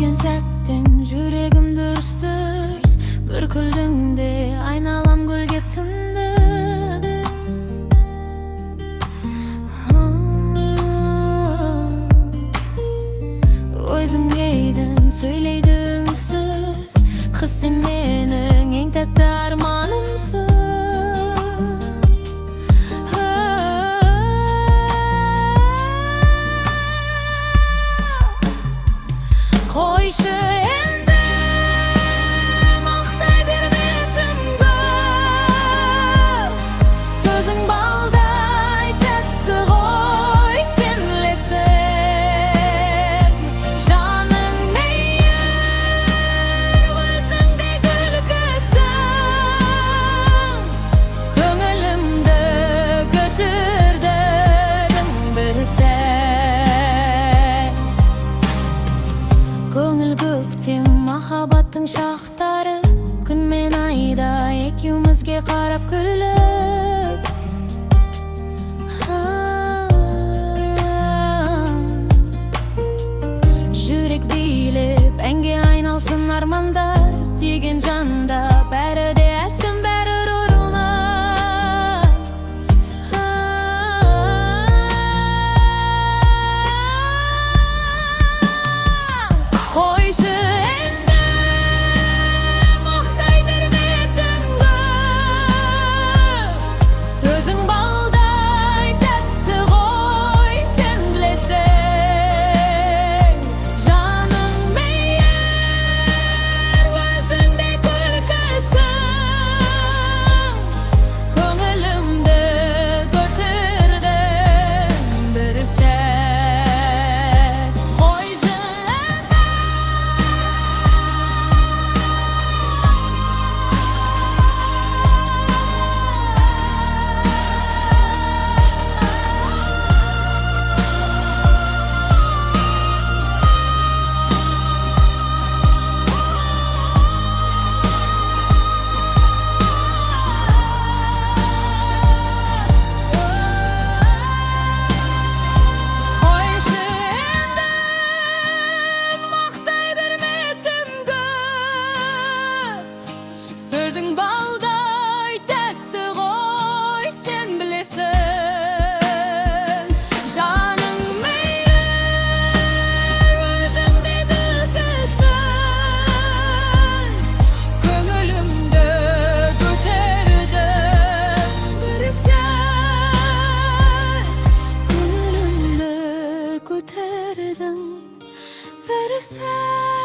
Сүйген сәттен жүрегім дүрс-дүрс бір күлдіңде айналам гүлге тынды. Өзің дейдің сөйлейді үңсіз, қыз сен менің ең тәтті арманымсың. Қойшы енді мақтай берме түнгі, сөзің балдай тәтті ғой, сен білесің. Жаның мейір, өзіңде күлкісің, көңілімді көтердің бір сәт. Көңіл, көктем, махаббаттың шақтары, күн мен айда екеумізге қарап күліп. Жүрек билеп әнге айналсын армандар, сүйген жанда бәрі де әсем, бәрі ұрына. Қойшы енді мақтай берме түнгі, сөзің балдай тәтті ғой, сен білесің. Жаның мейір, өзіңде күлкісің, көңілімді көтердің бір сәт. Қойшы мақтай берме түнгі, сөзің балдай тәтті ғой, сен білесің. Жаның мейір, өзіңде күлкісің, көңілімді көтердің бір сәт. Көңілімді көтердің бір сәт.